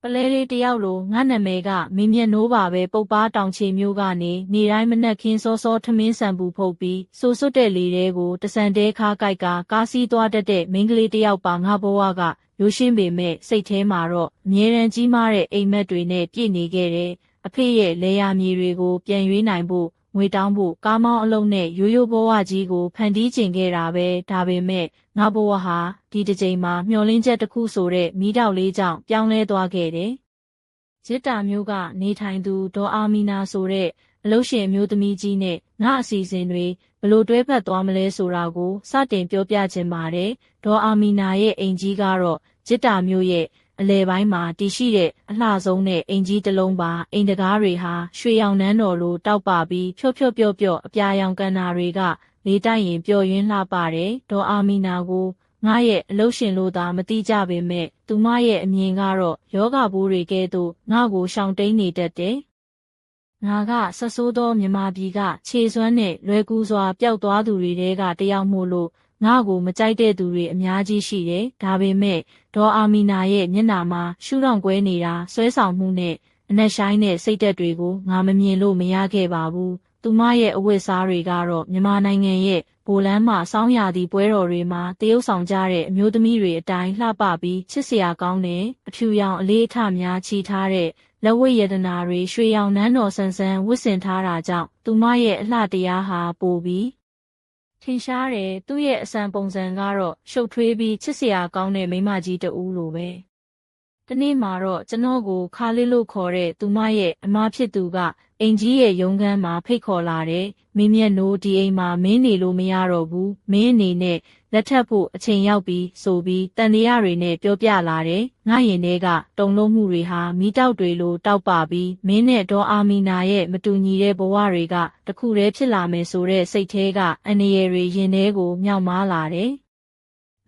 ပလဲလေးတယောက်လိုငါနာမည်ကမင်းမြတ်နိုးပါပဲပုပ်ပါတောင်ချေမျိုးကနေနေတိုင်းမနက်ခင်းစောစောထမင်းဆန်ပူဖုတ်ပြီးစိုးစွတ်တဲ့လေတဲကိုတဆန်တဲခါကြိုက်ကကားစီးသွားတတ်တဲ့မိန်းကလေးတယောက်ပါငါဘဝကရိုးရှင်းပေမဲ့စိတ်ထဲမှာတော့အမြဲတမ်းကြီးမားတဲ့အိမ်မက်တွေနဲ့ပြည့်နေခဲ့တယ်အဖေရဲ့လေယာမြေတွေကိုပြန်ရွေးနိုင်ဖို့ငွေတောင်းဖို့ကားမောင်းအလုံးနဲ့ရိုးရိုးဘဝကြီးကိုဖန်တီးကျင်ခဲ့တာပဲဒါပေမဲ့ငါဘဝဟာဒီတစ်ချိန်မှာမျောလင်းချက်တစ်ခုဆိုတဲ့မီးတောက်လေးကြောင့်ပြောင်းလဲသွားခဲ့တယ်ရစ်တာမျိုးကနေထိုင်သူဒေါ်အာမီနာဆိုတဲ့အလုပ်ရှင်မျိုးသမီးကြီးနဲ့ငါအစီအစဉ်တွေဘလို့တွဲဖက်သွားမလဲဆိုတာကိုစတင်ပြောပြခြင်းပါတယ်ဒေါ်အာမီနာရဲ့အိမ်ကြီးကတော့ရစ်တာမျိုးရဲ့အလဲပိုင်းမှာတည်ရှိတဲ့အလှဆုံးနဲ့အိမ်ကြီးတစ်လုံးပါအိမ်တကားတွေဟာရွှေရောင်နန်းတော်လိုတောက်ပပြီးဖြော့ပျော့အပြာရောင်ကန်နာတွေကလေးတိုက်ရင်ပျော်ရင်းလှပါတယ်ဒေါ်အာမီနာကိုငါရဲ့အလုပ်ရှင်လို့သာမတိကြပေမဲ့သူမရဲ့အမြင်ကတော့ယောဂဘိုးတွေကဲ့သို့ငါ့ကိုရှောင်တိန်နေတတ်တယ်ငါကဆက်ဆိုးသောမြန်မာပြည်ကခြေစွမ်းနဲ့လွယ်ကူစွာပျောက်သွားသူတွေတဲကတယောက်မို့လို့ငါ့ကိုမကြိုက်တဲ့သူတွေအများကြီးရှိတယ်ဒါပေမဲ့ဒေါ်အာမီနာရဲ့မျက်နှာမှာရှူတောင်ကွဲနေတာဆွဲဆောင်မှုနဲ့အနက်ရှိုင်းတဲ့စိတ်သက်တွေကိုငါမမြင်လို့မရခဲ့ပါဘူးသူမရဲ့အဝတ်စားတွေကတော့မြန်မာနိုင်ငံရဲ့ဘိုလန်းမှာစောင်းရသည့်ပွဲတော်တွေမှာတရုပ်ဆောင်ကြတဲ့အမျိုးသမီးတွေအတိုင်းလှပပြီးချစ်စရာကောင်းတဲ့အဖြူရောင်အလေးအထများချီထားတဲ့လက်ဝတ်ရတနာတွေရွှေရောင်နန်းတော်ဆန်းဆန်းဝတ်ဆင်ထားတာကြောင့်သူမရဲ့အလှတရားဟာပိုပြီးထင်ရှားတယ်သူ့ရဲ့အစံပုံစံကတော့ရှုပ်ထွေးပြီးချစ်စရာကောင်းတဲ့မိန်းမကြီးတဦးလိုပဲတနေ့မှာတော့ကျွန်တော်ကိုခါလေးလို့ခေါ်တဲ့သူမရဲ့အမဖြစ်သူကအိမ်ကြီးရဲ့ရုံးခန်းမှာဖိတ်ခေါ်လာတယ်မင်းမြတ်နိုးဒီအိမ်မှာမင်းနေလို့မရတော့ဘူးမင်းအနေနဲ့လက်ထပ်ဖို့အချိန်ရောက်ပြီဆိုပြီးတန်တရားတွေနဲ့ပြောပြလာတယ်ငါရင်ထဲကတုံလုံးမှုတွေဟာမီးတောက်တွေလိုတောက်ပပြီးမင်းနဲ့ဒေါ်အာမီနာရဲ့မတူညီတဲ့ဘဝတွေကတခုတည်းဖြစ်လာမယ်ဆိုတဲ့စိတ်ထဲကအန္တရာယ်တွေရင်ထဲကိုမြောက်မားလာတယ်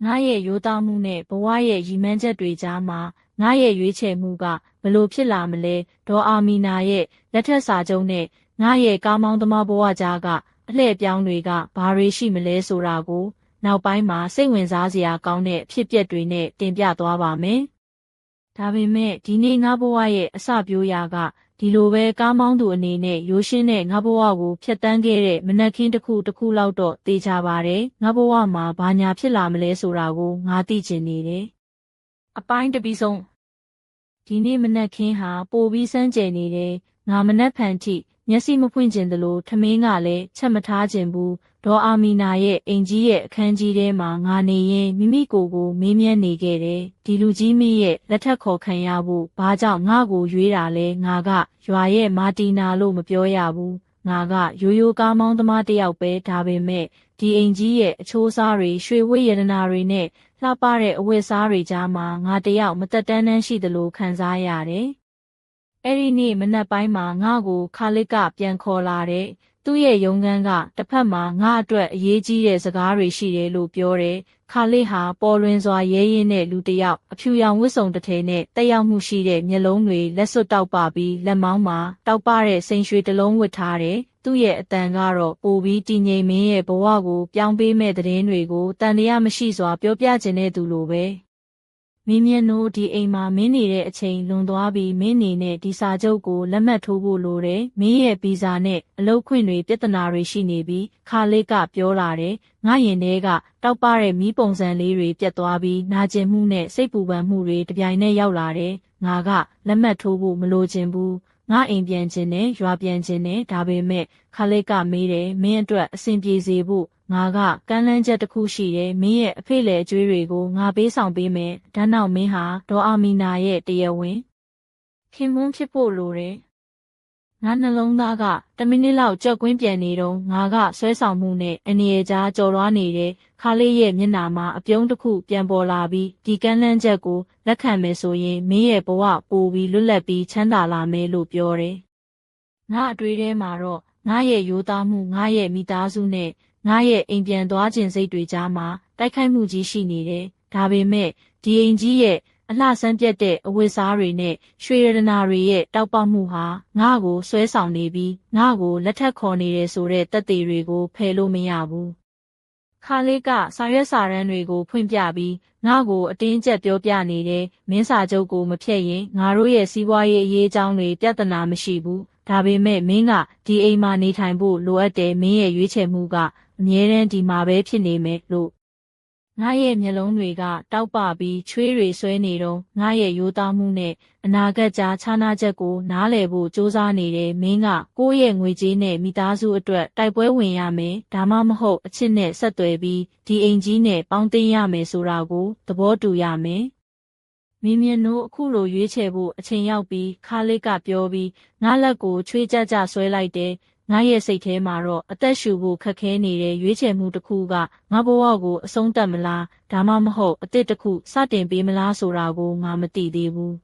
ငါရဲ့ရိုးသားမှုနဲ့ဘဝရဲ့ရည်မှန်းချက်တွေကြားမှာငါရဲ့ရွေးချယ်မှုကဘလို့ဖြစ်လာမလဲဒေါ်အာမီနာရဲ့လက်ထက်စာချုပ်နဲ့ငါရဲ့ကားမောင်းသမားဘဝကြားကအလှည့်ပြောင်းတွေကဘာတွေရှိမလဲဆိုတာကိုနောက်ပိုင်းမှာစိတ်ဝင်စားစရာကောင်းတဲ့အဖြစ်အပျက်တွေနဲ့တင်ပြသွားပါမယ်။ဒါပေမဲ့ဒီနေ့ငါဘဝရဲ့အစပျိုးရာကဒီလိုပဲကားမောင်းသူအနေနဲ့ရိုးရှင်းတဲ့ငါဘဝကိုဖျက်ဆီးခဲ့တဲ့မနက်ခင်းတစ်ခုလောက်တော့သိကြပါတယ်။ငါဘဝမှာဘာညာဖြစ်လာမလဲဆိုတာကိုငါသိချင်နေတယ်။အပိုင်းတစ်ပြီးဆုံးဒီနေ့မနက်ခင်းဟာပိုပြီးစမ်းကြယ်နေတယ်ငါမနက်ဖန်ထိမျက်စိမဖွင့်ကျင်သလိုထမင်းကလည်းချက်မထားကျင်ဘူးဒေါ်အာမီနာရဲ့အိမ်ကြီးရဲ့အခန်းကြီးထဲမှာငါနေရင်မိမိကိုယ်ကိုမေးမြန်းနေခဲ့တယ်ဒီလူကြီးမင်းရဲ့လက်ထက်ခေါ်ခံရဖို့ဘာကြောင့်ငါ့ကိုရွေးတာလဲငါကရွာရဲ့မာတီနာလို့မပြောရဘူးငါကရိုးရိုးကားမောင်းသမားတယောက်ပဲဒါပေမဲ့ဒီအိမ်ကြီးရဲ့အချိုးစားတွေရွှေဝတ်ရတနာတွေနဲ့လှပတဲ့အဝတ်စားတွေကြားမှာငါတယောက်မသက်တမ်းတမ်းရှိသလိုခံစားရတယ်။အဲ့ဒီနေ့မနက်ပိုင်းမှာငါ့ကိုခါလစ်ကပြန်ခေါ်လာတဲ့သူ့ရဲ့ရုံးခန်းကတစ်ဖက်မှာငါအတွက်အရေးကြီးတဲ့စကားတွေရှိတယ်လို့ပြောတယ်။ခါလစ်ဟာပေါ်လွင်စွာရဲရင်းတဲ့လူတစ်ယောက်အဖြူရောင်ဝတ်စုံတစ်ထည်နဲ့တက်ရောက်မှုရှိတဲ့မျက်လုံးတွေလက်စွပ်တောက်ပပြီးလက်မောင်းမှာတောက်ပတဲ့စိန်ရွှေတစ်လုံးဝတ်ထားတယ်။သူ့ရဲ့အတန်ကတော့ပိုပြီးတည်ငြိမ်မင်းရဲ့ဘဝကိုပြောင်းပေးမဲ့သတင်းတွေကိုတန်တရားမရှိစွာပြောပြခြင်းတဲ့သူလိုပဲမင်းမြတ်နိုးဒီအိမ်မှာမင်းနေတဲ့အချိန်လွန်သွားပြီးမင်းနေနဲ့ဒီစာချုပ်ကိုလက်မှတ်ထိုးဖို့လိုတယ်မင်းရဲ့ဗီဇာနဲ့အလုပ်ခွင့်တွေပြဿနာတွေရှိနေပြီးခါလစ်ကပြောလာတယ်ငါရင်ထဲကတောက်ပတဲ့မီးပုံစံလေးတွေပြတ်သွားပြီးနာကျင်မှုနဲ့စိတ်ပူပန်မှုတွေတပြိုင်နက်ရောက်လာတယ်ငါကလက်မှတ်ထိုးဖို့မလိုချင်ဘူးငါအိမ်ပြန်ခြင်းနဲ့ရွာပြန်ခြင်းနဲ့ဒါပေမဲ့ခါလစ်ကမေးတယ်မင်းအတွက်အဆင်ပြေစေဖို့ငါကကမ်းလှမ်းချက်တစ်ခုရှိတယ်မင်းရဲ့အဖေ့လေအကျွေးတွေကိုငါပေးဆောင်ပေးမယ်ဒါနောက်မင်းဟာဒေါ်အာမီနာရဲ့တရားဝင်ခင်မွန်းဖြစ်ဖို့လိုတယ်ငါနှလုံးသားက10မိနစ်လောက်ကြောက်ကွင်းပြန်နေတော့ငါကဆွဲဆောင်မှုနဲ့အနေရကြားကြော်လွှားနေတဲ့ခါလေးရဲ့မျက်နှာမှာအပြုံးတစ်ခုပြန်ပေါ်လာပြီးဒီကမ်းလှမ်းချက်ကိုလက်ခံမယ်ဆိုရင်မင်းရဲ့ဘဝပိုပြီးလွတ်လပ်ပြီးချမ်းသာလာမယ်လို့ပြောတယ်ငါအတွေ့ထဲမှာတော့ငါရဲ့ရိုးသားမှုငါရဲ့မိသားစုနဲ့ငါရဲ့အိမ်ပြန်သွားခြင်းစိတ်တွေကြားမှာတိုက်ခိုက်မှုကြီးရှိနေတယ်ဒါပေမဲ့ဒီအိမ်ကြီးရဲ့အလှဆန်းပြတ်တဲ့အဝတ်စားတွေနဲ့ရွှေရတနာတွေရဲ့တောက်ပမှုဟာငါ့ကိုဆွဲဆောင်နေပြီးငါ့ကိုလက်ထက်ခေါ်နေတယ်ဆိုတဲ့သက်သေတွေကိုဖယ်လို့မရဘူး ခါလေးကစာရွက်စာတမ်းတွေကိုဖွင့်ပြပြီးငါ့ကိုအတင်းကျပ်ပြောပြနေတယ်မင်းစာချုပ်ကိုမဖျက်ရင်ငါတို့ရဲ့စီးပွားရေးအရေးအကြောင်းတွေပြဿနာမရှိဘူးဒါပေမဲ့မင်းကဒီအိမ်မှာနေထိုင်ဖို့လိုအပ်တယ်မင်းရဲ့ရွေးချယ်မှုကအမြဲတမ်းဒီမှာပဲဖြစ်နေမယ်လို့ငါရဲ့မျက်လုံးတွေကတောက်ပပြီးချွေးတွေဆွဲနေတော့ငါရဲ့ရိုးသားမှုနဲ့အနာဂတ်ကြားခြားနာချက်ကိုနားလည်ဖို့စူးစမ်းနေတယ်မင်းကကိုယ့်ရဲ့ငွေကြေးနဲ့မိသားစုအတွက်တိုက်ပွဲဝင်ရမယ်ဒါမှမဟုတ်အချစ်နဲ့ဆက်သွယ်ပြီးဒီအိမ်ကြီးနဲ့ပေါင်းသိမ်းရမယ်ဆိုတာကိုသဘောတူရမယ်မင်းမြင်တို့အခုလိုရွေးချယ်ဖို့အချိန်ရောက်ပြီးခါလစ်ကပြောပြီးငါလက်ကိုချွေးကြကြဆွဲလိုက်တယ်ငါရဲ့စိတ်ထဲမှာတော့အသက်ရှူဖို့ခက်ခဲနေတဲ့ရွေးချယ်မှုတစ်ခုကငါဘဝကိုအဆုံးသတ်မလားဒါမှမဟုတ်အသစ်တစ်ခုစတင်ပေးမလားဆိုတာကိုငါမသိသေးဘူး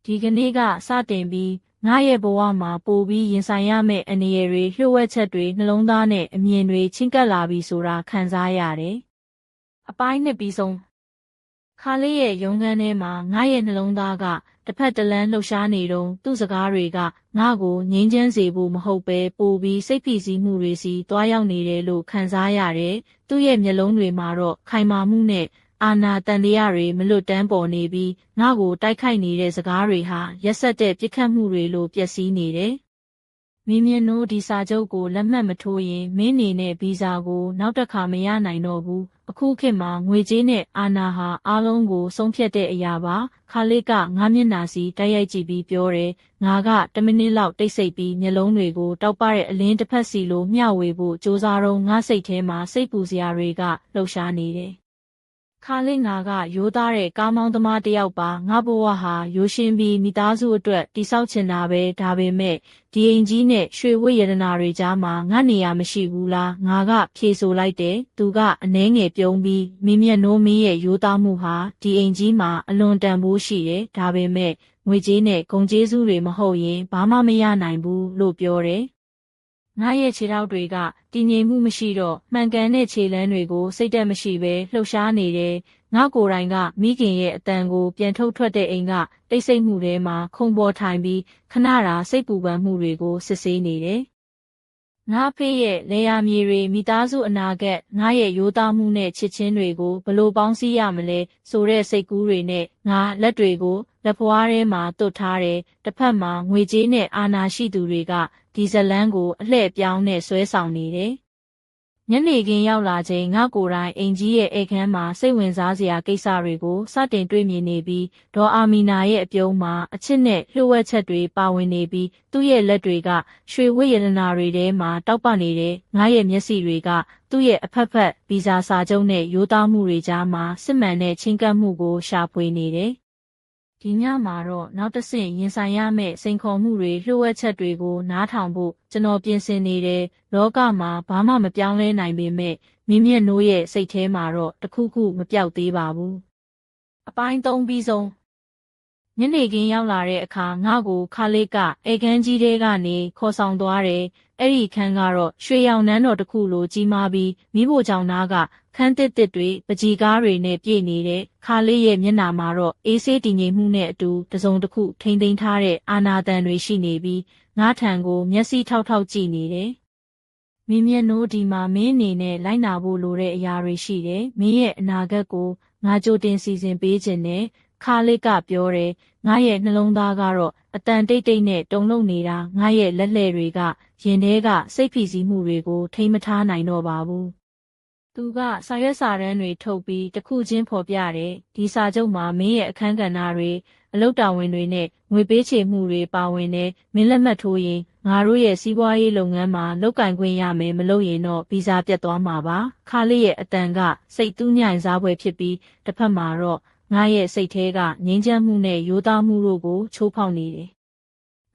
ဒီကနေ့ကစတင်ပြီးငါရဲ့ဘဝမှာပိုပြီးရင်ဆိုင်ရမယ့်အနေအရာတွေလျှို့ဝှက်ချက်တွေနှလုံးသားနဲ့အမြင်တွေချင်းကပ်လာပြီဆိုတာခံစားရတယ်အပိုင်းနှစ်ပြီးဆုံးခါလေးရဲ့ရုံးခန်းထဲမှာငါရဲ့နှလုံးသားကတစ်ဖက်တစ်လမ်းလှုပ်ရှားနေတော့သူ့စကားတွေကငါ့ကိုငြိမ်းချမ်းစေဖို့မဟုတ်ပဲပိုပြီးစိတ်ဖိစီးမှုတွေစီတွားရောက်နေတယ်လို့ခံစားရတယ်။သူ့ရဲ့မျက်လုံးတွေမှာတော့ခိုင်မာမှုနဲ့အာနာတန်တရားတွေမလွတ်တမ်းပေါ်နေပြီးငါ့ကိုတိုက်ခိုက်နေတဲ့စကားတွေဟာရက်ဆက်တဲ့ပြစ်ခတ်မှုတွေလိုပျက်စီးနေတယ်။မင်းမြင်တို့ဒီစာချုပ်ကိုလက်မှတ်မထိုးရင်မင်းနေနဲ့ဗီဇာကိုနောက်တစ်ခါမရနိုင်တော့ဘူး။အခုခေတ်မှာငွေကြေးနဲ့အာဏာဟာအားလုံးကိုဆုံးဖြတ်တဲ့အရာပါခါလစ်ကငါမျက်နှာစီတိုက်ရိုက်ကြည့်ပြီးပြောတယ်ငါက10မိနစ်လောက်တိတ်ဆိတ်ပြီးမျက်လုံးတွေကိုတောက်ပတဲ့အလင်းတစ်ဖက်စီလိုမျှဝေဖို့စူးစားတော့ငါစိတ်ထဲမှာစိတ်ပူစရာတွေကလှုပ်ရှားနေတယ်ခါလစ်ငါကရိုးသားတဲ့ကားမောင်းသမားတစ်ယောက်ပါငါဘဝဟာရိုးရှင်းပြီးမိသားစုအတွက်တိဆောက်ချင်တာပဲဒါပေမဲ့ဒီအိမ်ကြီးနဲ့ရွှေဝိရတနာတွေကြားမှာငါနေရာမရှိဘူးလားငါကဖြေဆိုလိုက်တယ်သူကအနှဲငယ်ပြုံးပြီးမင်းမျက်နှိုးမင်းရဲ့ရိုးသားမှုဟာဒီအိမ်ကြီးမှာအလွန်တန်ဖိုးရှိတယ်ဒါပေမဲ့ငွေကြေးနဲ့ဂုဏ်ကျေးဇူးတွေမဟုတ်ရင်ဘာမှမရနိုင်ဘူးလို့ပြောတယ်ငါရဲ့ခြေထောက်တွေကတည်ငြိမ်မှုမရှိတော့မှန်ကန်တဲ့ခြေလမ်းတွေကိုစိတ်သက်မရှိပဲလှုပ်ရှားနေတယ်ငါကိုယ်တိုင်ကမိခင်ရဲ့အတန်ကိုပြန်ထုတ်ထွက်တဲ့အိမ်ကတိတ်ဆိတ်မှုထဲမှာခုံပေါ်ထိုင်ပြီးခဏတာစိတ်ပူပန်မှုတွေကိုစစ်ဆေးနေတယ်ငါဖေးရဲ့လေယာမြေတွေမိသားစုအနာဂတ်ငါရဲ့ရိုးသားမှုနဲ့ချစ်ချင်းတွေကိုဘလို့ပေါင်းစည်းရမလဲဆိုတဲ့စိတ်ကူးတွေနဲ့ငါလက်တွေကိုလက်ဖွားထဲမှာတွတ်ထားတယ်တစ်ဖက်မှာငွေကြေးနဲ့အာဏာရှိသူတွေကဒီဇလန်းကိုအလှည့်ပြောင်းနဲ့ဆွဲဆောင်နေတယ်ညနေခင်းရောက်လာချိန်ငါကိုယ်တိုင်အိမ်ကြီးရဲ့အိမ်ခန်းမှာစိတ်ဝင်စားစရာကိစ္စတွေကိုစတင်တွေ့မြင်နေပြီးဒေါ်အာမီနာရဲ့အပြုံးမှာအချစ်နဲ့လျှို့ဝှက်ချက်တွေပါဝင်နေပြီးသူ့ရဲ့လက်တွေကရွှေဝိရတနာတွေထဲမှာတောက်ပနေတဲ့ငါရဲ့မျက်စိတွေကသူ့ရဲ့အဖက်ဖက်ဗီဇာစာချုပ်နဲ့ရိုးသားမှုတွေကြားမှာစစ်မှန်တဲ့ချင်းကပ်မှုကိုရှာဖွေနေတယ်ဒီညမှာတော့နောက်တစ်ဆင့်ရင်ဆိုင်ရမယ့်စိန်ခေါ်မှုတွေလျှို့ဝှက်ချက်တွေကိုနားထောင်ဖို့ကျွန်တော်ပြင်ဆင်နေတယ်လောကမှာဘာမှမပြောင်းလဲနိုင်ပေမဲ့မင်းမြတ်နိုးရဲ့စိတ်ထဲမှာတော့တခုခုမပြောက်သေးပါဘူးအပိုင်း3ပြီးဆုံးညနေခင်းရောက်လာတဲ့အခါငါ့ကိုခါလေးကဧကန်ကြီးတဲကနေခေါ်ဆောင်သွားတယ်အဲ့ဒီခန်းကတော့ရွှေရောင်နန်းတော်တစ်ခုလိုကြီးမားပြီးမိဖို့ကြောင့်နားကခန်းတစ်တွေပကြီးကားတွေနဲ့ပြည့်နေတဲ့ခါလေးရဲ့မျက်နှာမှာတော့အေးဆေးတည်ငြိမ်မှုနဲ့အတူတစုံတစ်ခုထိမ့်သိမ်းထားတဲ့အာနာတန်တွေရှိနေပြီးငါထံကိုမျက်စိထောက်ထောက်ကြည့်နေတယ်မင်းမျက်နှိုးဒီမှာမင်းအနေနဲ့လိုက်နာဖို့လိုတဲ့အရာတွေရှိတယ်မင်းရဲ့အနာဂတ်ကိုငါကြိုတင်စီစဉ်ပေးခြင်းနဲ့ခါလေးကပြောတယ်ငါရဲ့နှလုံးသားကတော့အတန်တိတ်တိတ်နဲ့တုန်လှုပ်နေတာငါရဲ့လက်လှဲ့တွေကရင်ထဲကစိတ်ဖိစီးမှုတွေကိုထိမထားနိုင်တော့ပါဘူးသူကစာရွက်စာတမ်းတွေထုတ်ပြီးတစ်ခုချင်းဖော်ပြတယ်ဒီစာချုပ်မှာမင်းရဲ့အခန်းကဏ္ဍတွေအလုပ်တာဝန်တွေနဲ့ငွေပေးချေမှုတွေပါဝင်တယ်မင်းလက်မှတ်ထိုးရင်ငါတို့ရဲ့စီးပွားရေးလုပ်ငန်းမှာလုပ်ကင်ခွင့်ရမယ်မလုပ်ရင်တော့ဗီဇာပြတ်သွားမှာပါခါလေးရဲ့အတန်ကစိတ်တူးညံ့စားပွဲဖြစ်ပြီးတစ်ဖက်မှာတော့ငါရဲ့စိတ်ထဲကငြိမ်းချမ်းမှုနဲ့ရိုးသားမှုတို့ကိုချိုးဖောက်နေတယ်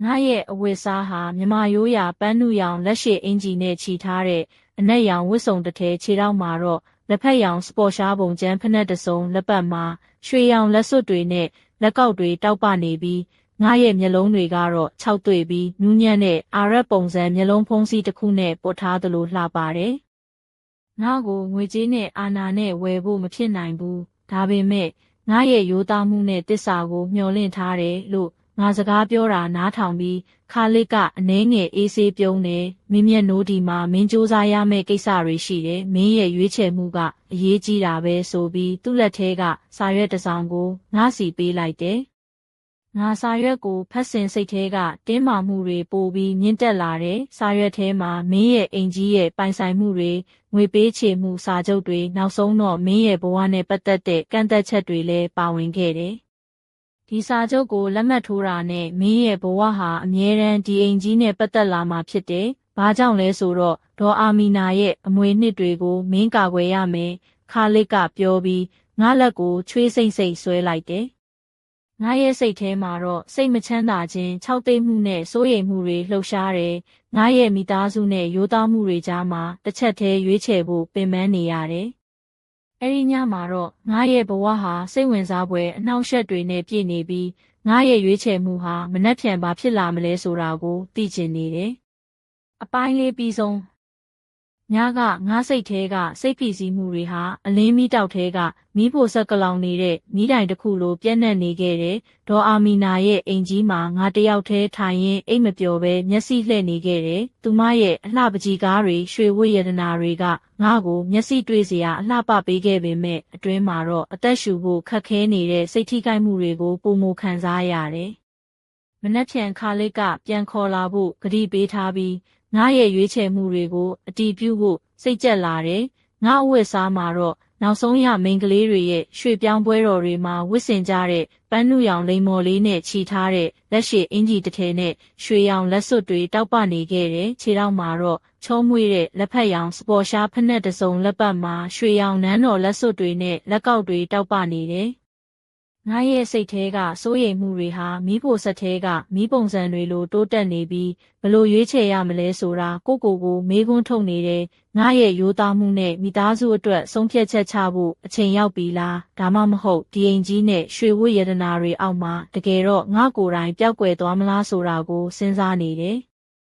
ငါရဲ့အဝတ်စားဟာမြမရိုးရာပန်းနုရောင်လက်ရှိအင်ဂျီနဲ့ချီထားတဲ့အနက်ရောင်ဝတ်စုံတစ်ထည်ခြေထောက်မှာတော့လက်ဖက်ရောင်စပေါ်ရှားပုံကျန်းဖက်နှက်တစ်စုံလက်ပတ်မှာရွှေရောင်လက်စွပ်တွေနဲ့လက်ကောက်တွေတောက်ပနေပြီးငါရဲ့မျက်လုံးတွေကတော့ခြောက်သွေ့ပြီးနူးညံ့တဲ့အာရက်ပုံစံမျက်လုံးဖုံးစည်းတစ်ခုနဲ့ပုတ်ထားသလိုလှပါတယ်ငါကိုငွေကြေးနဲ့အာဏာနဲ့ဝယ်ဖို့မဖြစ်နိုင်ဘူးဒါပေမဲ့ငါရဲ့ရိုးသားမှုနဲ့တစ္ဆာကိုမျှော်လင့်ထားတယ်လို့င စကားပြောတာနားထောင်ပြီးခါလစ်ကအနှဲငယ်အေးဆေးပြုံးတယ်မင်းမျက်နှိုးဒီမှာမင်းစူးစမ်းရမယ့်ကိစ္စတွေရှိတယ်မင်းရဲ့ရွေးချယ်မှုကအရေးကြီးတာပဲဆိုပြီးသူ့လက်ထဲကစာရွက်တစ်စောင်ကိုငါစီပေးလိုက်တယ်ငါစာရွက်ကိုဖတ်စဉ်စိတ်ထဲကတင်းမာမှုတွေပိုပြီးမြင့်တက်လာတယ်စာရွက်ထဲမှာမင်းရဲ့အိမ်ကြီးရဲ့ပိုင်ဆိုင်မှုတွေငွေပေးချေမှုစာချုပ်တွေနောက်ဆုံးတော့မင်းရဲ့ဘဝနဲ့ပတ်သက်တဲ့ကန့်သက်ချက်တွေလည်းပါဝင်ခဲ့တယ်ဒီစာချုပ်ကိုလက်မှတ်ထိုးတာနဲ့မင်းရဲ့ဘဝဟာအမြဲတမ်းဒီအိမ်ကြီးနဲ့ပတ်သက်လာမှာဖြစ်တယ်။ဘာကြောင့်လဲဆိုတော့ဒေါ်အာမီနာရဲ့အမွေနှစ်တွေကိုမင်းကာကွယ်ရမယ်။ခါလစ်ကပြောပြီးငါလက်ကိုချွေးစိမ့်စိမ့်ဆွဲလိုက်တယ်။ငါရဲ့စိတ်ထဲမှာတော့စိတ်မချမ်းသာခြင်းခြောက်သိမ်းမှုနဲ့စိုးရိမ်မှုတွေလှုပ်ရှားတယ်။ငါရဲ့မိသားစုနဲ့ရိုးသားမှုတွေကြားမှာတစ်ချက်တည်းရွေးချယ်ဖို့ပင်ပန်းနေရတယ်။အဲ့ဒီညမှာတော့ငါရဲ့ဘဝဟာစိတ်ဝင်စားဖွယ်အနှောင့်အယှက်တွေနဲ့ပြည့်နေပြီးငါရဲ့ရွေးချယ်မှုဟာမနှက်ဖြန်ဘာဖြစ်လာမလဲဆိုတာကိုသိချင်နေတယ်။အပိုင်းလေးပြီးဆုံးညကငါစိတ်ထဲကစိတ်ဖိစီးမှုတွေဟာအလင်းမီးတောက်ထဲကမီးဖိုဆက်ကလောင်နေတဲ့မီးတိုင်တစ်ခုလိုပြန့်နှံ့နေခဲ့တယ်။ဒေါ်အာမီနာရဲ့အိမ်ကြီးမှာငါတယောက်တည်းထိုင်ရင်းအိတ်မပျော်ပဲမျက်စိလှည့်နေခဲ့တယ်။သူမရဲ့အလှပကြီးကားတွေရွှေဝတ်ရတနာတွေကငါ့ကိုမျက်စိတွေ့စရာအလှပပေးခဲ့ပေမဲ့အတွင်းမှာတော့အသက်ရှူဖို့ခက်ခဲနေတဲ့စိတ်ထိခိုက်မှုတွေကိုပုံမခံစားရတယ်။မနှက်ဖြန်ခါလစ်ကပြန်ခေါ်လာဖို့ကတိပေးထားပြီးငါရဲ့ရွေးချယ်မှုတွေကိုအတီးပြုဖို့စိတ်ကြက်လာတယ်။ငါအဝတ်စားမှာတော့နောက်ဆုံးရမိန်းကလေးတွေရဲ့ရွှေပြောင်းပွဲတော်တွေမှာဝတ်ဆင်ကြတဲ့ပန်းနုရောင်လိမ်မော်လေးနဲ့ချီထားတဲ့လက်ရှိအင်ကြီးတစ်ထည်နဲ့ရွှေရောင်လက်စွပ်တွေတောက်ပနေခဲ့တယ်။ခြေထောက်မှာတော့ချောမွေ့တဲ့လက်ဖက်ရောင်စပေါ်ရှားဖက်နဲ့တစုံလက်ပတ်မှာရွှေရောင်နန်းတော်လက်စွပ်တွေနဲ့လက်ကောက်တွေတောက်ပနေတယ်။ငါရဲ့စိတ်ထဲကစိုးရိမ်မှုတွေဟာမီးဖိုဆက်ထဲကမီးပုံစံတွေလိုတိုးတက်နေပြီးဘလို့ရွေးချယ်ရမလဲဆိုတာကိုမေးခွန်းထုတ်နေတယ်။ငါရဲ့ရိုးသားမှုနဲ့မိသားစုအတွက်ဆုံးဖြတ်ချက်ချဖို့အချိန်ရောက်ပြီလား။ဒါမှမဟုတ်ဒီအိမ်ကြီးနဲ့ရွှေဝတ်ရတနာတွေအောက်မှာတကယ်တော့ငါကိုယ်တိုင်ပျောက်ကွယ်သွားမလားဆိုတာကိုစဉ်းစားနေတယ်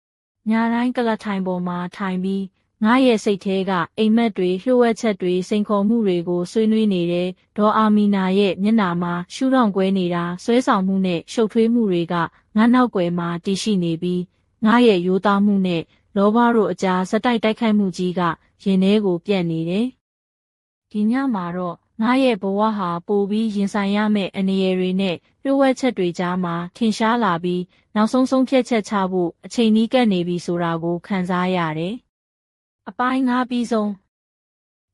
။ညတိုင်းကလထိုင်ပေါ်မှာထိုင်ပြီးငါရဲ့စိတ်ထဲကအိမ်မက်တွေလျှို့ဝှက်ချက်တွေစိန်ခေါ်မှုတွေကိုဆွေးနွေးနေတယ်။ဒေါ်အာမီနာရဲ့မျက်နှာမှာရှူးထောင့်ကွဲနေတာဆွဲဆောင်မှုနဲ့ရှုပ်ထွေးမှုတွေကငါနောက်ွယ်မှာတည်ရှိနေပြီးငါရဲ့ရိုးသားမှုနဲ့လောဘတို့အကြားဇက်တိုက်ခိုက်မှုကြီးကရင်ထဲကိုပြန့်နေတယ်။ဒီညမှာတော့ငါရဲ့ဘဝဟာပိုပြီးရင်ဆိုင်ရမယ့်အနေအရတွေနဲ့လျှို့ဝှက်ချက်တွေကြားမှာထင်ရှားလာပြီးနောက်ဆုံးဖြတ်ချက်ချဖို့အချိန်နီးကပ်နေပြီဆိုတာကိုခံစားရတယ်။အပိုင်းငါပြီးဆုံး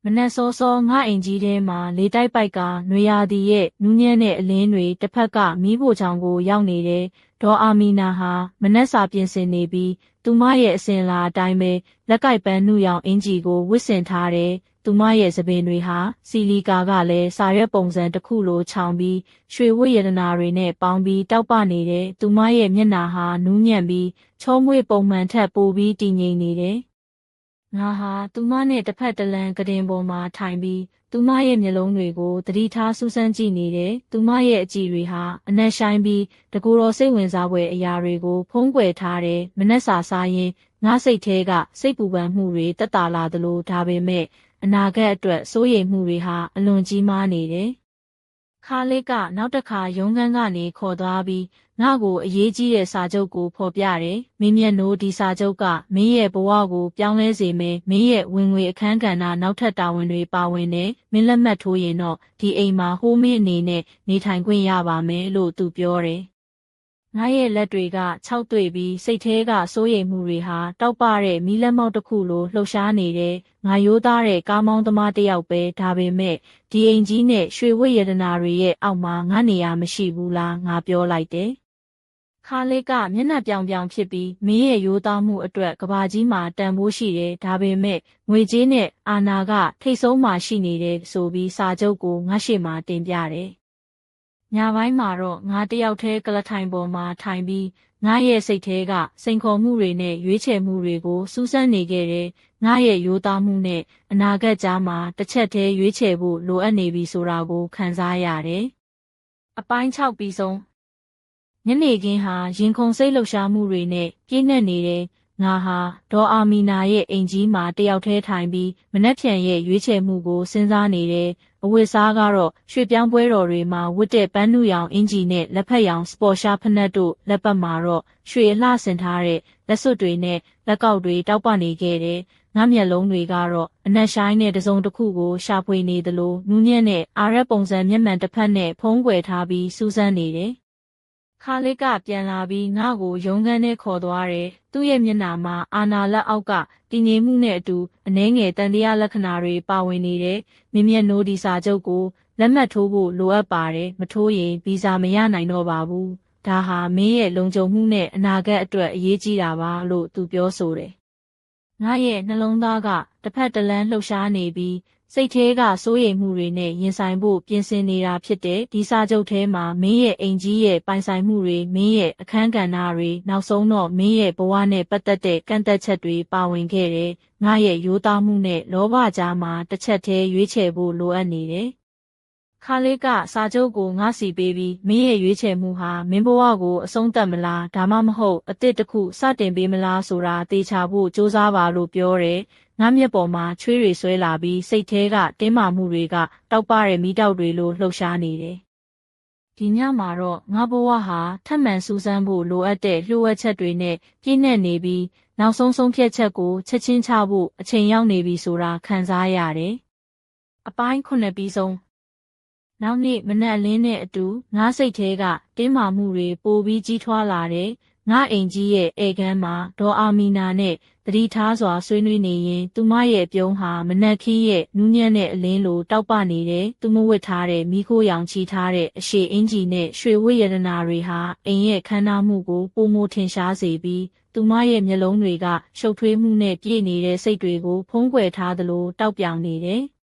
မနက်စောစောငါအိမ်ကြီးထဲမှာလေတိုက်ပိုက်ကနွေရာသီရဲ့နူးညံ့တဲ့အလင်းတွေတစ်ဖက်ကမီးဖိုချောင်ကိုရောက်နေတယ်ဒေါ်အာမီနာဟာမနက်စာပြင်ဆင်နေပြီးသူမရဲ့အစဉ်လာအတိုင်းပဲလက်ကိုက်ပန်းနုရောင်အင်ဂျီကိုဝတ်ဆင်ထားတယ်သူမရဲ့သပင်တွေဟာစီလီကာကလည်းစာရွက်ပုံစံတစ်ခုလိုခြောင်ပြီးရွှေဝတ်ရတနာတွေနဲ့ပေါင်းပြီးတောက်ပနေတယ်သူမရဲ့မျက်နှာဟာနူးညံ့ပြီးချောမွေ့ပုံမှန်ထက်ပိုပြီးတည်ငြိမ်နေတယ်ငါဟာသူမနဲ့တစ်ဖက်တစ်လမ်းကတင်ပေါ်မှာထိုင်ပြီးသူမရဲ့မျက်လုံးတွေကိုသတိထားစူးစမ်းကြည့်နေတယ်။သူမရဲ့အကြည့်တွေဟာအနက်ရှိုင်းပြီးတကူတော်စိတ်ဝင်စားဖွယ်အရာတွေကိုဖုံးကွယ်ထားတယ်။မနှက်စာစားရင်ငါစိတ်ထဲကစိတ်ပူပန်မှုတွေတက်တာလာသလိုဒါပေမဲ့အနာဂတ်အတွက်စိုးရိမ်မှုတွေဟာအလွန်ကြီးမားနေတယ်။ခါလစ်ကနောက်တစ်ခါရုံးခန်းကနေခေါ်သွားပြီးငါ့ကိုအရေးကြီးတဲ့စာချုပ်ကိုဖော်ပြတယ်။မင်းမျက်နှိုးဒီစာချုပ်ကမင်းရဲ့ဘဝကိုပြောင်းလဲစေမယ်။မင်းရဲ့ဝင်ငွေအခန်းကဏ္ဍနောက်ထပ်တာဝန်တွေပါဝင်တယ်။မင်းလက်မှတ်ထိုးရင်တော့ဒီအိမ်မှာဟိုးမင်းအနေနဲ့နေထိုင်ခွင့်ရပါမယ်လို့သူပြောတယ်။ငါရဲ့လက်တွေကခြောက်သွေ့ပြီးစိတ်ထဲကစိုးရိမ်မှုတွေဟာတောက်ပတဲ့မီးလက်မောက်တစ်ခုလိုလှုပ်ရှားနေတယ်။ငါရိုးသားတဲ့ကားမောင်းသမားတစ်ယောက်ပဲဒါပေမဲ့ဒီအိမ်ကြီးနဲ့ရွှေဝတ်ရတနာတွေရဲ့အောက်မှာငါနေရာမရှိဘူးလားငါပြောလိုက်တယ်။ခါလစ်ကမျက်နှာပြောင်ပြောင်ဖြစ်ပြီးမင်းရဲ့ရိုးသားမှုအတွက်ကဘာကြီးမှာတန်ဖိုးရှိတယ်ဒါပေမဲ့ငွေကြေးနဲ့အာဏာကထိတ်ဆုံးမှာရှိနေတယ်ဆိုပြီးစာချုပ်ကိုငါရှေ့မှာတင်ပြတယ်။ညပိုင်းမှာတော့ငါတယောက်တည်းကလထိုင်ပေါ်မှာထိုင်ပြီးငါရဲ့စိတ်ထဲကစိန်ခေါ်မှုတွေနဲ့ရွေးချယ်မှုတွေကိုစူးစမ်းနေခဲ့တယ်။ငါရဲ့ရိုးသားမှုနဲ့အနာဂတ်ကြားမှာတစ်ချက်တည်းရွေးချယ်ဖို့လိုအပ်နေပြီဆိုတာကိုခံစားရတယ်။အပိုင်း6ပြီးဆုံးညနေခင်းဟာရင်ခုန်စိတ်လှုပ်ရှားမှုတွေနဲ့ပြည့်နှက်နေတယ် ငါဟာဒေါ်အာမီနာရဲ့အိမ်ကြီးမှာတယောက်တည်းထိုင်ပြီးမနှက်ဖြန်ရဲ့ရွေးချယ်မှုကိုစဉ်းစားနေတယ်။အဝတ်စားကတော့ရွှေပြောင်းပွဲတော်တွေမှာဝတ်တဲ့ပန်းနုရောင်အင်ဂျီနဲ့လက်ဖက်ရောင်စပေါ်ရှာဖနက်တို့လက်ပတ်မှာတော့ရွှေအလှဆင်ထားတဲ့လက်စွပ်တွေနဲ့လက်ကောက်တွေတောက်ပနေခဲ့တယ်။ငါမျက်လုံးတွေကတော့အနက်ရှိုင်းနဲ့တစုံတစ်ခုကိုရှာဖွေနေသလိုနူးညံ့တဲ့အာရက်ပုံစံမျက်မှန်တစ်ဖက်နဲ့ဖုံးကွယ်ထားပြီးစူးစမ်းနေတယ်။ခါလစ်ကပြန်လာပြီးငါ့ကိုရုံးခန်းထဲခေါ်သွားတယ်။သူ့ရဲ့မျက်နှာမှာအာနာလက်အောက်ကတည်ငြိမ်မှုနဲ့အတူအနှဲငယ်တန်တရားလက္ခဏာတွေပါဝင်နေတယ်။မြင်မျက်နှိုးဒီစာချုပ်ကိုလက်မှတ်ထိုးဖို့လိုအပ်ပါတယ်။မထိုးရင်ဗီဇာမရနိုင်တော့ပါဘူး။ဒါဟာမင်းရဲ့လုံခြုံမှုနဲ့အနာဂတ်အတွက်အရေးကြီးတာပါလို့သူပြောဆိုတယ်။ငါရဲ့နှလုံးသားကတစ်ဖက်တစ်လမ်းလှုပ်ရှားနေပြီးစိတ်ထဲကစိုးရိမ်မှုတွေနဲ့ရင်ဆိုင်ဖို့ပြင်ဆင်နေတာဖြစ်တဲ့ဒီစာချုပ်ထဲမှာမင်းရဲ့အိမ်ကြီးရဲ့ပိုင်ဆိုင်မှုတွေမင်းရဲ့အခန်းကဏ္ဍတွေနောက်ဆုံးတော့မင်းရဲ့ဘဝနဲ့ပတ်သက်တဲ့ကန့်သက်ချက်တွေပါဝင်ခဲ့တယ်။ငါရဲ့ရိုးသားမှုနဲ့လောဘကြားမှာတစ်ချက်တည်းရွေးချယ်ဖို့လိုအပ်နေတယ်။ခါလစ်ကစာချုပ်ကိုငါစီပေးပြီးမင်းရဲ့ရွေးချယ်မှုဟာမင်းဘဝကိုအဆုံးသတ်မလားဒါမှမဟုတ်အသစ်တစ်ခုစတင်ပေးမလားဆိုတာသေချာဖို့စူးစမ်းပါလို့ပြောတယ်။ငါမျက်ပေါ်မှာချွေးတွေဆွဲလာပြီးစိတ်ထဲကတင်းမာမှုတွေကတောက်ပတဲ့မီးတောက်တွေလိုလှုပ်ရှားနေတယ်။ဒီညမှာတော့ငါဘဝဟာထပ်မံစူးစမ်းဖို့လိုအပ်တဲ့လျှို့ဝှက်ချက်တွေနဲ့ပြည့်နှက်နေပြီးနောက်ဆုံးဆုံးဖြတ်ချက်ကိုချက်ချင်းချဖို့အချိန်ရောက်နေပြီဆိုတာခံစားရတယ်။အပိုင်း9ပြီးဆုံးနောက်နေ့မနက်လင်းနဲ့အတူငါစိတ်ထဲကတင်းမာမှုတွေပိုပြီးကြီးထွားလာတယ်။ငါအိမ်ကြီးရဲ့ဧကန်းမှာဒေါ်အာမီနာနဲ့သတိထားစွာဆွေးနွေးနေရင်သူမရဲ့ပြုံးဟာမနက်ခင်းရဲ့နူးညံ့တဲ့အလင်းလိုတောက်ပနေတယ်။သူမဝတ်ထားတဲ့မိခိုးရောင်ချီထားတဲ့အရှေ့အင်ဂျီနဲ့ရွှေဝတ်ရတနာတွေဟာအိမ်ရဲ့ခမ်းနားမှုကိုပိုမိုထင်ရှားစေပြီးသူမရဲ့မျက်လုံးတွေကရှုပ်ထွေးမှုနဲ့ပြည့်နေတဲ့စိတ်တွေကိုဖုံးကွယ်ထားသလိုတောက်ပြောင်နေတယ်။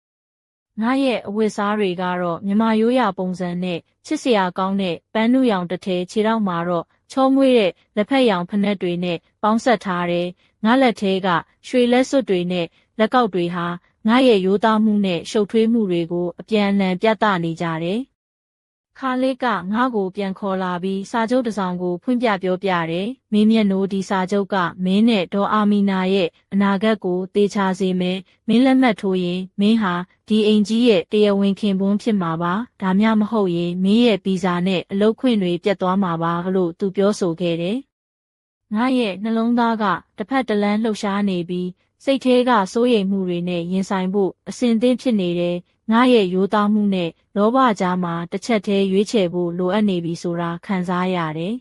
ငါရဲ့အဝတ်စားတွေကတော့မြမရိုးရာပုံစံနဲ့ချစ်စရာကောင်းတဲ့ပန်းနုရောင်တစ်ထည်ခြေထောက်မှာတော့ချောမွေ့တဲ့လက်ဖက်ရောင်ဖနက်တွေနဲ့ပေါင်းဆက်ထားတယ်။ငါလက်ထဲကရွှေလက်စွပ်တွေနဲ့လက်ကောက်တွေဟာငါရဲ့ရိုးသားမှုနဲ့ရှုပ်ထွေးမှုတွေကိုအပြန်အလှန်ပြသနေကြတယ်။ခါလစ်ကငါ့ကိုပြန်ခေါ်လာပြီးစာချုပ်တစ်စောင်ကိုဖွင့်ပြပြောပြတယ်။မင်းမျက်နှိုးဒီစာချုပ်ကမင်းနဲ့ဒေါ်အာမီနာရဲ့အနာဂတ်ကိုသေချာစေမယ်။မင်းလက်မှတ်ထိုးရင်မင်းဟာဒီအိမ်ကြီးရဲ့တရားဝင်ခင်ပွန်းဖြစ်မှာပါ။ဒါမှမဟုတ်ရင်မင်းရဲ့ဗီဇာနဲ့အလုပ်ခွင့်တွေပြတ်သွားမှာပါလို့သူပြောဆိုခဲ့တယ်။ငါရဲ့နှလုံးသားကတစ်ဖက်တစ်လမ်းလှုပ်ရှားနေပြီးစိတ်ထဲကစိုးရိမ်မှုတွေနဲ့ရင်ဆိုင်ဖို့အဆင်သင့်ဖြစ်နေတယ်။ငါရဲ့ရိုးသားမှုနဲ့လောဘကြားမှာတစ်ချက်တည်းရွေးချယ်ဖို့လိုအပ်နေပြီဆိုတာခံစားရတယ်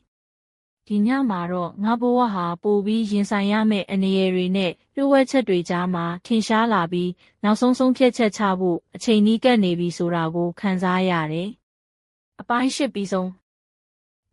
။ဒီညမှာတော့ငါဘဝဟာပိုပြီးရင်ဆိုင်ရမယ့်အနေအရတွေနဲ့လျှို့ဝှက်ချက်တွေကြားမှာထင်ရှားလာပြီးနောက်ဆုံးဆုံးဖြတ်ချက်ချဖို့အချိန်နီးကပ်နေပြီဆိုတာကိုခံစားရတယ်။အပိုင်း10ပြီးဆုံး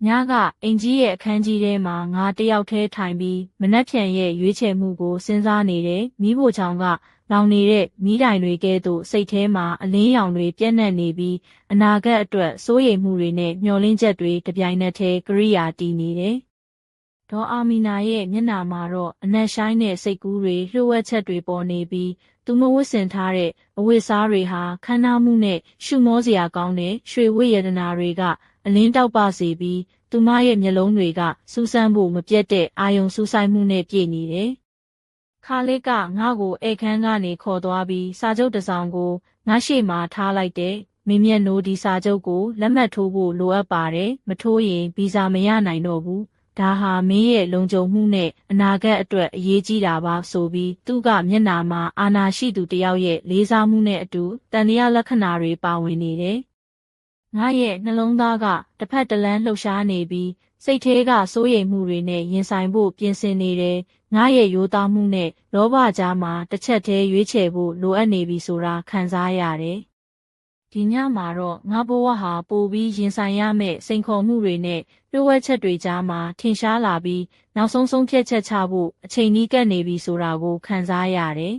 ညကအင်ကြီးရဲ့အခန်းကြီးထဲမှာငါတယောက်တည်းထိုင်ပြီးမနှက်ဖြန်ရဲ့ရွေးချယ်မှုကိုစဉ်းစားနေတယ်။မီးဖိုချောင်ကလောင်နေတဲ့မီးတိုင်တွေကဲ့သို့စိတ်ထဲမှာအလင်းရောင်တွေပြန့်နှံ့နေပြီးအနာဂတ်အတွက်စိုးရိမ်မှုတွေနဲ့မျှော်လင့်ချက်တွေတပြိုင်နက်တည်းကရိယာတည်နေတယ်။ဒေါ်အာမီနာရဲ့မျက်နှာမှာတော့အနက်ရှိုင်းတဲ့စိတ်ကူးတွေလျှို့ဝှက်ချက်တွေပေါ်နေပြီးသူမဝတ်ဆင်ထားတဲ့အဝတ်စားတွေဟာခမ်းနားမှုနဲ့ရှုမောစရာကောင်းတဲ့ရွှေဝတ်ရတနာတွေကအလင်းတောက်ပစေပြီးသူမရဲ့မျက်လုံးတွေကစူးစမ်းဖို့မပြတ်တဲ့အာယုံစူးစိုက်မှုနဲ့ပြည့်နေတယ်။ခါလစ်ကငါ့ကိုဧကန်းကနေခေါ်သွားပြီးစာချုပ်တစ်စောင်ကိုငါရှေ့မှာထားလိုက်တဲ့မင်းမျက်နှိုးဒီစာချုပ်ကိုလက်မှတ်ထိုးဖို့လိုအပ်ပါတယ်။မထိုးရင်ဗီဇာမရနိုင်တော့ဘူး။ဒါဟာမင်းရဲ့လုံခြုံမှုနဲ့အနာဂတ်အတွက်အရေးကြီးတာပါဆိုပြီးသူကမျက်နှာမှာအာနာရှိသူတယောက်ရဲ့လေးစားမှုနဲ့အတူတန်တရားလက္ခဏာတွေပါဝင်နေတယ်။ငါရဲ့နှလုံးသားကတစ်ဖက်တစ်လမ်းလှုပ်ရှားနေပြီးစိတ်ထဲကစိုးရိမ်မှုတွေနဲ့ရင်ဆိုင်ဖို့ပြင်ဆင်နေတယ်။ငါရဲ့ရိုးသားမှုနဲ့လောဘကြားမှာတစ်ချက်တည်းရွေးချယ်ဖို့လိုအပ်နေပြီဆိုတာခံစားရတယ်။ဒီညမှာတော့ငါဘဝဟာပိုပြီးရင်ဆိုင်ရမယ့်စိန်ခေါ်မှုတွေနဲ့လျှို့ဝှက်ချက်တွေကြားမှာထင်ရှားလာပြီးနောက်ဆုံးဆုံးဖြတ်ချက်ချဖို့အချိန်နီးကပ်နေပြီဆိုတာကိုခံစားရတယ်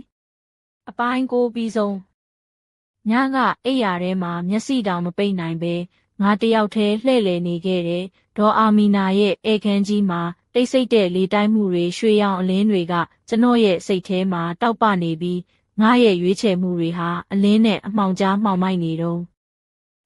။အပိုင်း9ပြီးဆုံးညကအိပ်ရာထဲမှာမျက်စိတောင်မပိတ်နိုင်ပဲငါတယောက်တည်းလှည့်လည်နေခဲ့တယ်။ဒေါ်အာမီနာရဲ့ဧကန်းကြီးမှာတိတ်ဆိတ်တဲ့လေတိုင်းမှုတွေရွှေရောင်အလင်းတွေကကျွန်တော်ရဲ့စိတ်ထဲမှာတောက်ပနေပြီးငါရဲ့ရွေးချယ်မှုတွေဟာအလင်းနဲ့အမှောင်ကြားမှောင်မိုက်နေတော့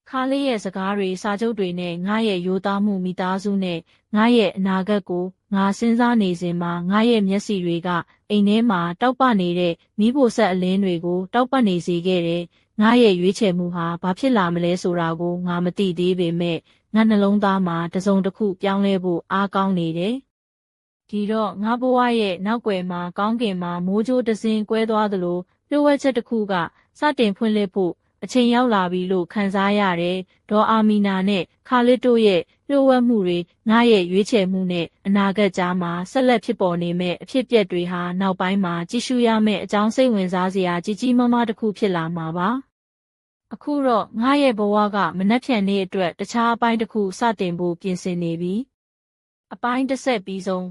ခါလေးရဲ့စကားတွေစာချုပ်တွေနဲ့ငါရဲ့ရိုးသားမှုမိသားစုနဲ့ငါရဲ့အနာဂတ်ကို ငါစဉ်းစားနေစဉ်မှာငါရဲ့မျက်စိတွေကအိမ်ထဲမှာတောက်ပနေတဲ့မီးဖိုဆက်အလင်းတွေကိုတောက်ပနေစေခဲ့တယ်။ငါရဲ့ရွေးချယ်မှုဟာဘာဖြစ်လာမလဲဆိုတာကိုငါမသိသေးပေမဲ့ငါနှလုံးသားမှာတစုံတစ်ခုပြောင်းလဲဖို့အားကောင်းနေတယ်။ဒီတော့ငါဘဝရဲ့နောက်ွယ်မှာကောင်းကင်မှာမိုးကြိုးတစ်စင်းကွဲသွားသလိုလျှို့ဝှက်ချက်တစ်ခုကစတင်ဖွင့်လှစ်ဖို့အချိန်ရောက်လာပြီလို့ခံစားရတယ်။ဒေါ်အာမီနာနဲ့ခါလစ်တို့ရဲ့လျှို့ဝှက်မှုတွေငါရဲ့ရွေးချယ်မှုနဲ့အနာဂတ်ကြားမှာဆက်လက်ဖြစ်ပေါ်နေမဲ့အဖြစ်အပျက်တွေဟာနောက်ပိုင်းမှာကြည့်ရှုရမယ့်အကြောင်းစိတ်ဝင်စားစရာကြီးကြီးမားမားတစ်ခုဖြစ်လာမှာပါ။အခုတော့ငါရဲ့ဘဝကမနှက်ဖြန်နေ့အတွက်တခြားအပိုင်းတစ်ခုစတင်ဖို့ပြင်ဆင်နေပြီ။အပိုင်းတစ်ဆက်ပြီးဆုံး